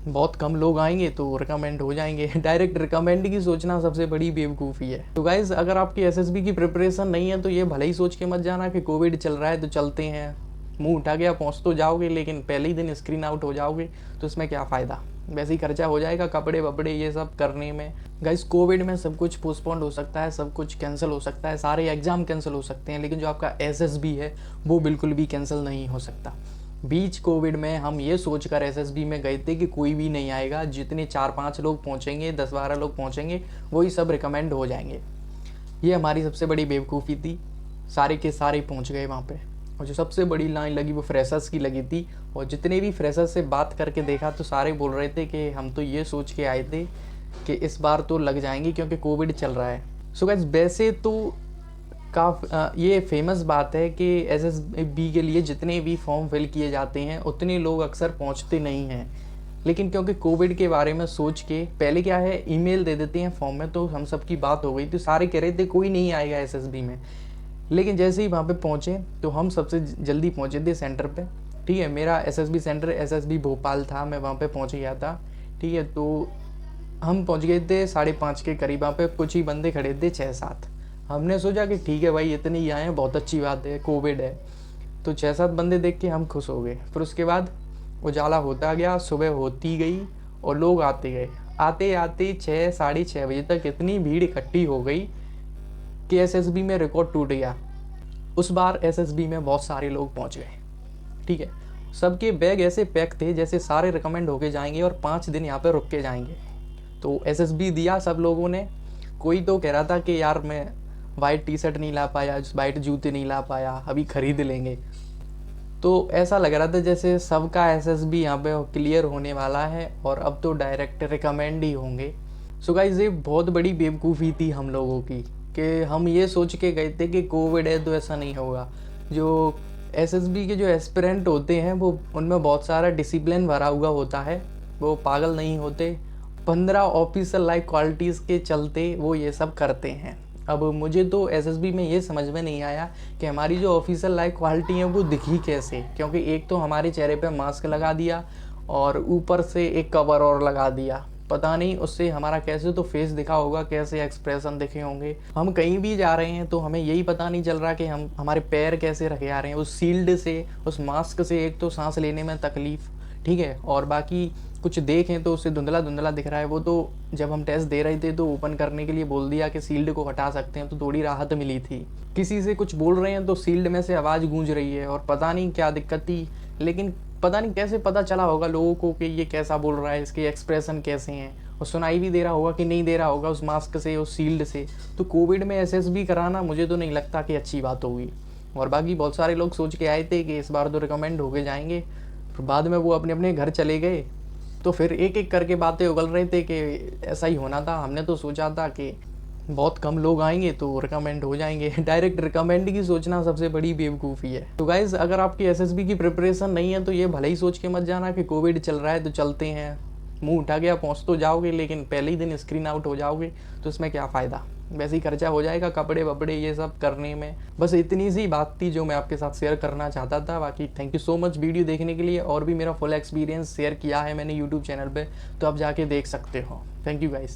बहुत कम लोग आएंगे तो रिकमेंड हो जाएंगे। डायरेक्ट रिकमेंड की सोचना सबसे बड़ी बेवकूफ़ी है। तो गाइज़, अगर आपकी एसएसबी की प्रिपरेशन नहीं है तो ये भले ही सोच के मत जाना कि कोविड चल रहा है तो चलते हैं, मुंह उठा गया पहुंच तो जाओगे लेकिन पहले ही दिन स्क्रीन आउट हो जाओगे तो इसमें क्या फ़ायदा। वैसे ही खर्चा हो जाएगा कपड़े वपड़े ये सब करने में। गाइस, कोविड में सब कुछ पोस्टपोन्ड हो सकता है, सब कुछ कैंसिल हो सकता है, सारे एग्जाम कैंसिल हो सकते हैं, लेकिन जो आपका एसएसबी है वो बिल्कुल भी कैंसिल नहीं हो सकता। बीच कोविड में हम ये सोच कर एसएसबी में गए थे कि कोई भी नहीं आएगा, जितने 4-5 लोग पहुँचेंगे, 10-12 लोग पहुँचेंगे, वही सब रिकमेंड हो जाएंगे। ये हमारी सबसे बड़ी बेवकूफ़ी थी। सारे के सारे पहुँच गए वहाँ पे, और जो सबसे बड़ी लाइन लगी वो फ्रेशर्स की लगी थी। और जितने भी फ्रेशर्स से बात करके देखा तो सारे बोल रहे थे कि हम तो ये सोच के आए थे कि इस बार तो लग जाएंगे क्योंकि कोविड चल रहा है। सो गाइस, वैसे तो ये फेमस बात है कि एसएसबी के लिए जितने भी फॉर्म फिल किए जाते हैं उतने लोग अक्सर पहुंचते नहीं हैं, लेकिन क्योंकि कोविड के बारे में सोच के पहले क्या है, ईमेल दे देते हैं फॉर्म में, तो हम सब की बात हो गई तो सारे कह रहे थे कोई नहीं आएगा एसएसबी में। लेकिन जैसे ही वहाँ पे पहुँचे तो हम सबसे जल्दी पहुँचे थे सेंटर पे। ठीक है, मेरा एसएसबी सेंटर एसएसबी भोपाल था, मैं वहाँ पे पहुँच गया था। ठीक है, तो हम पहुँच गए थे 5:30 के करीब। वहाँ पे कुछ ही बंदे खड़े थे 6-7। हमने सोचा कि ठीक है भाई, इतने ही आए हैं, बहुत अच्छी बात है, कोविड है। तो 6-7 बंदे देख के हम खुश हो गए। फिर उसके बाद उजाला होता गया, सुबह होती गई और लोग आते गए। आते आते 6-6:30 बजे तक इतनी भीड़ इकट्ठी हो गई कि एसएसबी में रिकॉर्ड टूट गया। उस बार एसएसबी में बहुत सारे लोग पहुंच गए। ठीक है, सबके बैग ऐसे पैक थे जैसे सारे रिकमेंड होके जाएंगे और 5 दिन यहाँ पे रुक के जाएंगे। तो एसएसबी दिया सब लोगों ने। कोई तो कह रहा था कि यार मैं वाइट टी शर्ट नहीं ला पाया, वाइट जूते नहीं ला पाया, अभी खरीद लेंगे। तो ऐसा लग रहा था जैसे सबका एसएसबी यहाँ पे क्लियर होने वाला है और अब तो डायरेक्ट रिकमेंड ही होंगे। सो गाइस, ये बहुत बड़ी बेवकूफ़ी थी हम लोगों की कि हम ये सोच के गए थे कि कोविड है तो ऐसा नहीं होगा। जो एसएसबी के जो एस्पिरेंट होते हैं वो, उनमें बहुत सारा डिसिप्लिन भरा हुआ होता है, वो पागल नहीं होते। 15 ऑफिशियल लाइफ क्वालिटीज़ के चलते वो ये सब करते हैं। अब मुझे तो एसएसबी में ये समझ में नहीं आया कि हमारी जो ऑफिशियल लाइफ क्वालिटी है वो दिखी कैसे, क्योंकि एक तो हमारे चेहरे पे मास्क लगा दिया और ऊपर से एक कवर और लगा दिया। पता नहीं उससे हमारा कैसे तो फेस दिखा होगा, कैसे एक्सप्रेशन दिखे होंगे। हम कहीं भी जा रहे हैं तो हमें यही पता नहीं चल रहा कि हम हमारे पैर कैसे रखे आ रहे हैं उस सील्ड से, उस मास्क से। एक तो सांस लेने में तकलीफ़, ठीक है, और बाकी कुछ देखें तो उससे धुंधला धुंधला दिख रहा है। वो तो जब हम टेस्ट दे रहे थे तो ओपन करने के लिए बोल दिया कि सील्ड को हटा सकते हैं, तो थोड़ी राहत मिली थी। किसी से कुछ बोल रहे हैं तो सील्ड में से आवाज़ गूंज रही है और पता नहीं क्या दिक्कत थी, लेकिन पता नहीं कैसे पता चला होगा लोगों को कि ये कैसा बोल रहा है, इसके एक्सप्रेशन कैसे हैं, और सुनाई भी दे रहा होगा कि नहीं दे रहा होगा उस मास्क से, उस सील्ड से। तो कोविड में एसएसबी कराना मुझे तो नहीं लगता कि अच्छी बात होगी। और बाकी बहुत सारे लोग सोच के आए थे कि इस बार तो रिकमेंड होके जाएंगे, फिर बाद में वो अपने अपने घर चले गए। तो फिर एक एक करके बातें उगल रहे थे कि ऐसा ही होना था। हमने तो सोचा था कि बहुत कम लोग आएंगे तो रिकमेंड हो जाएंगे। डायरेक्ट रिकमेंड की सोचना सबसे बड़ी बेवकूफ़ी है। तो गाइज़, अगर आपकी एसएसबी की प्रिपरेशन नहीं है तो ये भले ही सोच के मत जाना कि कोविड चल रहा है तो चलते हैं, मुंह उठा गया पहुंच तो जाओगे लेकिन पहले ही दिन स्क्रीन आउट हो जाओगे तो इसमें क्या फ़ायदा। वैसे ही खर्चा हो जाएगा कपड़े वपड़े ये सब करने में। बस इतनी सी बात थी जो मैं आपके साथ शेयर करना चाहता था। बाकी thank you so much video देखने के लिए, और भी मेरा फुल एक्सपीरियंस शेयर किया है मैंने यूट्यूब चैनल पे, तो आप जाके देख सकते हो। Thank you guys.